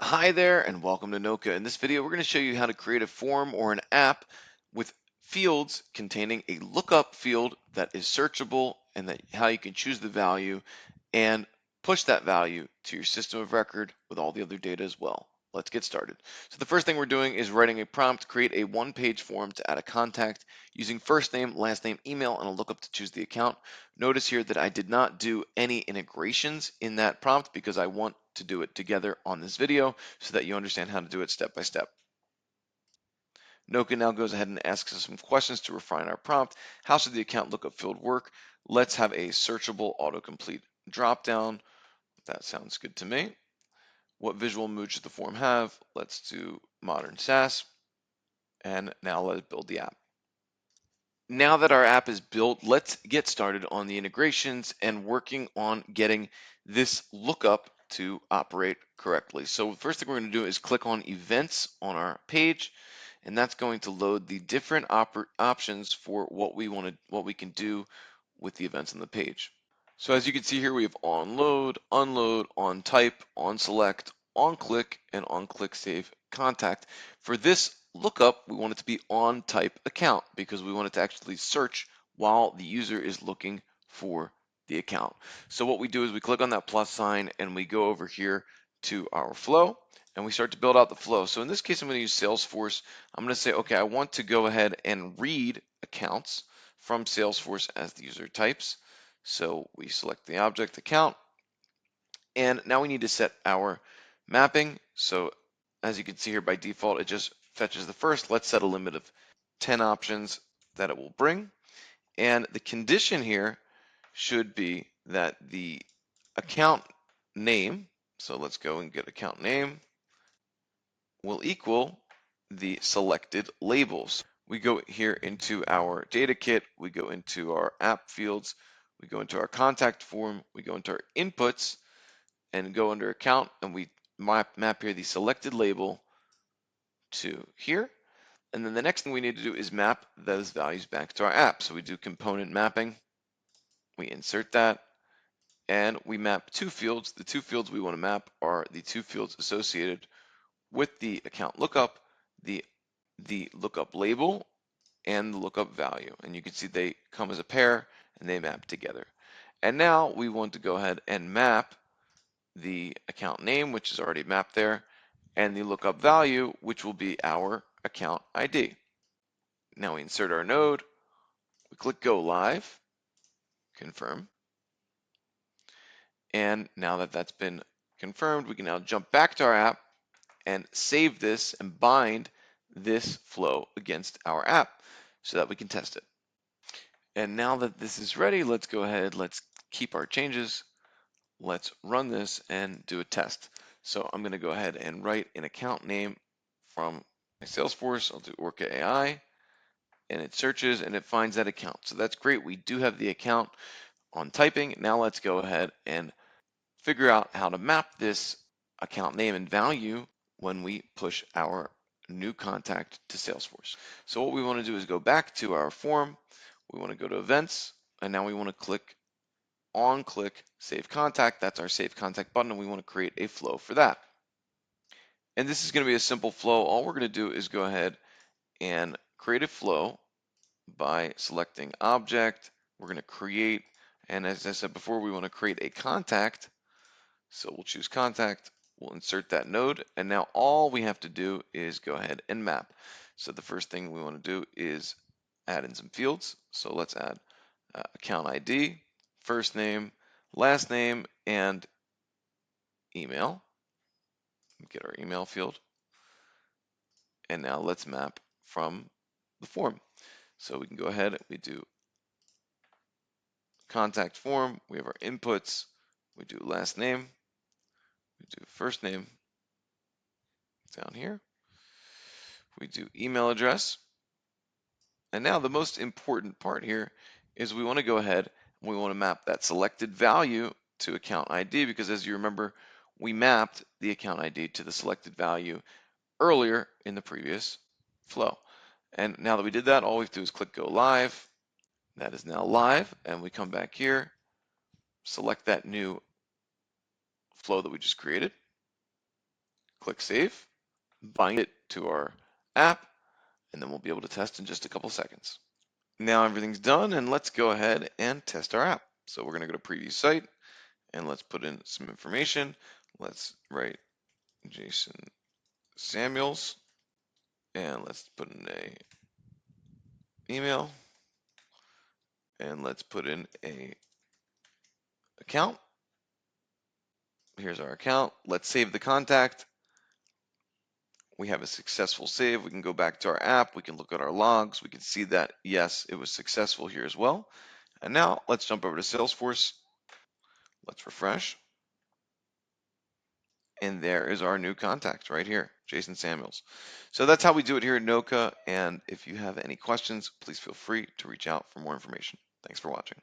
Hi there and welcome to Noca. In this video, we're going to show you how to create a form or an app with fields containing a lookup field that is searchable and how you can choose the value and push that value to your system of record with all the other data as well. Let's get started. So the first thing we're doing is writing a prompt to create a one-page form to add a contact using first name, last name, email, and a lookup to choose the account. Notice here that I did not do any integrations in that prompt because I want to do it together on this video so that you understand how to do it step by step. Noca now goes ahead and asks us some questions to refine our prompt. How should the account lookup field work? Let's have a searchable autocomplete dropdown. That sounds good to me. What visual mood should the form have? Let's do modern SaaS. And now let's build the app. Now that our app is built, let's get started on the integrations and working on getting this lookup to operate correctly. So the first thing we're going to do is click on events on our page, and that's going to load the different options for what we can do with the events on the page. So as you can see here, we have onload, unload, onType, onSelect, onClick, and onClick Save Contact. For this lookup, we want it to be onType account because we want it to actually search while the user is looking for the account. So what we do is we click on that plus sign and we go over here to our flow and we start to build out the flow. So in this case, I'm going to use Salesforce. I'm going to say, okay, I want to go ahead and read accounts from Salesforce as the user types. So we select the object account, and now we need to set our mapping. So as you can see here, by default, it just fetches the first. Let's set a limit of 10 options that it will bring. And the condition here should be that the account name, so let's go and get account name, will equal the selected labels. We go here into our data kit, we go into our app fields, we go into our contact form, we go into our inputs and go under account, and we map here the selected label to here. And then the next thing we need to do is map those values back to our app. So we do component mapping, we insert that, and we map two fields. The two fields we want to map are the two fields associated with the account lookup, the lookup label and the lookup value. And you can see they come as a pair and they map together. And now we want to go ahead and map the account name, which is already mapped there, and the lookup value, which will be our account ID. Now we insert our node, we click go live, confirm. And now that that's been confirmed, we can now jump back to our app and save this and bind this flow against our app so that we can test it. And now that this is ready, let's go ahead, let's keep our changes. Let's run this and do a test. So I'm going to go ahead and write an account name from my Salesforce. I'll do Orca AI, and it searches and it finds that account. So that's great. We do have the account on typing. Now let's go ahead and figure out how to map this account name and value when we push our new contact to Salesforce. So what we want to do is go back to our form. We want to go to events, and now we want to click on click save contact. That's our save contact button, and we want to create a flow for that. And this is going to be a simple flow. All we're going to do is go ahead and create a flow by selecting object. We're going to create, and as I said before, we want to create a contact. So we'll choose contact, we'll insert that node, and now all we have to do is go ahead and map. So the first thing we want to do is add in some fields. So let's add account ID, first name, last name, and email. Get our email field. And now let's map from the form. So we can go ahead, we do contact form, we have our inputs, we do last name, we do first name down here, we do email address. And now the most important part here is we want to go ahead and we want to map that selected value to account ID, because as you remember, we mapped the account ID to the selected value earlier in the previous flow. And now that we did that, all we have to do is click go live. That is now live, and we come back here, select that new flow that we just created, click save, bind it to our app, and then we'll be able to test in just a couple seconds. Now everything's done, and let's go ahead and test our app. So we're going to go to preview site, and let's put in some information. Let's write Jason Samuels, and let's put in a email, and let's put in a account. Here's our account. Let's save the contact. We have a successful save. We can go back to our app. We can look at our logs. We can see that, yes, it was successful here as well. And now let's jump over to Salesforce. Let's refresh. And there is our new contact right here, Jason Samuels. So that's how we do it here at Noca. And if you have any questions, please feel free to reach out for more information. Thanks for watching.